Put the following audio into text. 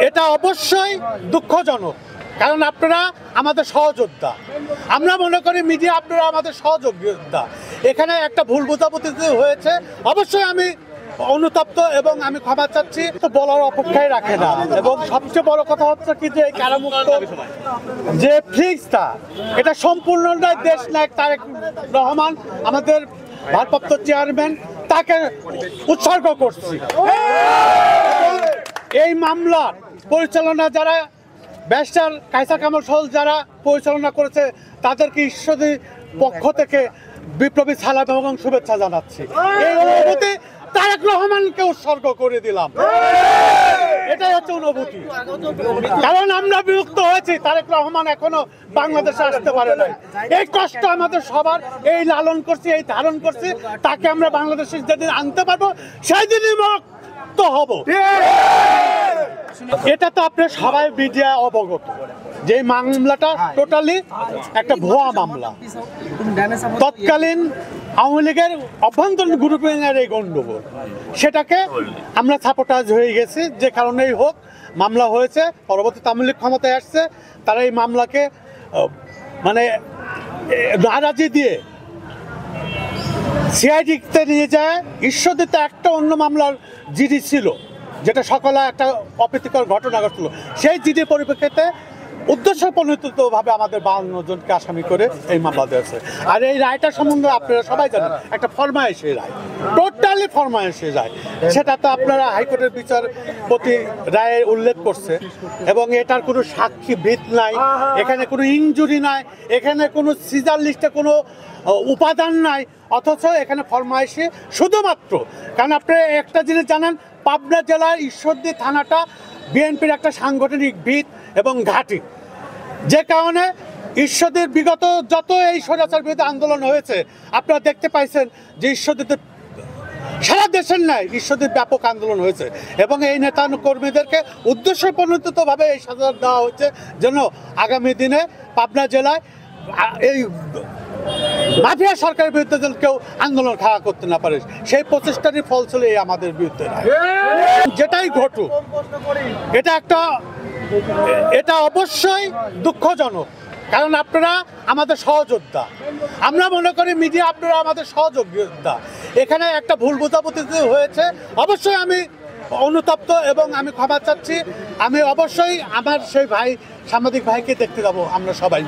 এটা অবশ্যই দুঃখজনক, কারণ আপনারা আমাদের সহযোদ্ধা। আমরা মনে করি মিডিয়া আপনারা আমাদের সহযোদ্ধা। এখানে একটা ভুল বোঝাবুঝি হয়েছে, অবশ্যই আমি অনুতপ্ত এবং আমি ক্ষমা চাচ্ছি। তো বলার অপেক্ষায় রাখে না। এবং সবচেয়ে বড় কথা হচ্ছে কি যে কারামুক্ত যে ফ্লিক্সটা, এটা সম্পূর্ণ দেশ নায়ক তারেক রহমান আমাদের ভারপ্রাপ্ত চেয়ারম্যান তাকে উৎসর্গ করছি। এই মামলার পরিচালনা যারা ব্যারিস্টার কায়সার কামাল সহ যারা পরিচালনা করেছে তাদেরকে ঈশ্বরের পক্ষ থেকে বিপ্লবী সালাম এবং শুভেচ্ছা জানাচ্ছি। এই অনুভূতি তারেক রহমানকে উৎসর্গ করে দিলাম, এটাই হচ্ছে অনুভূতি। কারণ আমরা বিরক্ত হয়েছি, তারেক রহমান এখনো বাংলাদেশে আসতে পারে নাই। এই কষ্ট আমাদের সবার, এই লালন করছি, এই ধারণ করছি, তাকে আমরা বাংলাদেশে যেদিন আনতে পারবো সেই দিনই মুক্ত হব। এটা তো আপনার সবাই মিডিয়া অবগত যে মামলাটা টোটালি একটা ভুয়া মামলা। তৎকালীন আওয়ামী লীগের অভ্যন্তরীণ গ্রুপিংয়ের এই গণ্ডগোল, সেটাকে আমরা সাপোর্টাজ হয়ে গেছি। যে কারণেই হোক মামলা হয়েছে, পরবর্তীতে আওয়ামী লীগ ক্ষমতায় আসছে, তারা এই মামলাকে মানে নারাজি দিয়ে সিআইডিতে নিয়ে যায়। ঈশ্বরদীতে একটা অন্য মামলার জিডি ছিল, যেটা সকালে একটা অপ্রীতিকর ঘটনা ঘটল। সেই জিডির পরিপ্রেক্ষিতে উদ্দেশ্য প্রণোদিতভাবে আমাদের 52 জনকে আসামি করে এই মামলা দিয়েছে। আর এই রায়টা সম্বন্ধে আপনারা সবাই জানেন, একটা ফরমায়েশি রায়, টোটালি ফরমায়েশি রায়। সেটা তো আপনারা হাইকোর্টের বিচারপতি রায়ে উল্লেখ করছে, এবং এটার কোনো সাক্ষী ভিত নাই, এখানে কোনো ইনজুরি নাই, এখানে কোনো সিজার লিস্টে কোনো উপাদান নাই, অথচ এখানে ফরমায়েশি শুধুমাত্র। কারণ আপনি একটা জিনিস জানেন, পাবনা জেলার ঈশ্বরদী থানাটা বিএনপির একটা সাংগঠনিক ভিত এবং ঘাঁটি, যে কারণে ঈশ্বরদীর বিগত যত এই স্বৈরাচার বিরোধী আন্দোলন হয়েছে আপনারা দেখতে পাইছেন যে ঈশ্বরদীতে সারা দেশের ন্যায় ঈশ্বরদীর ব্যাপক আন্দোলন হয়েছে। এবং এই নেতা কর্মীদেরকে উদ্দেশ্য প্রণোদিতভাবে এই সাজা দেওয়া হচ্ছে যেন আগামী দিনে পাবনা জেলায় এই মাফিয়া সরকারের বিরুদ্ধে যেন কেউ আন্দোলন খাড়া করতে না পারে। সেই প্রচেষ্টারই ফল ছিল এই আমাদের বিরুদ্ধে। যেটাই ঘটুক, এটা অবশ্যই দুঃখজনক, কারণ আপনারা আমাদের সহযোদ্ধা। আমরা মনে করি মিডিয়া আপনারা আমাদের সহযোদ্ধা। এখানে একটা ভুল বোঝাবুঝি হয়েছে, অবশ্যই আমি অনুতপ্ত এবং আমি ক্ষমা চাচ্ছি। আমি অবশ্যই আমার সেই ভাই সাংবাদিক ভাইকে দেখতে যাবো আমরা সবাই।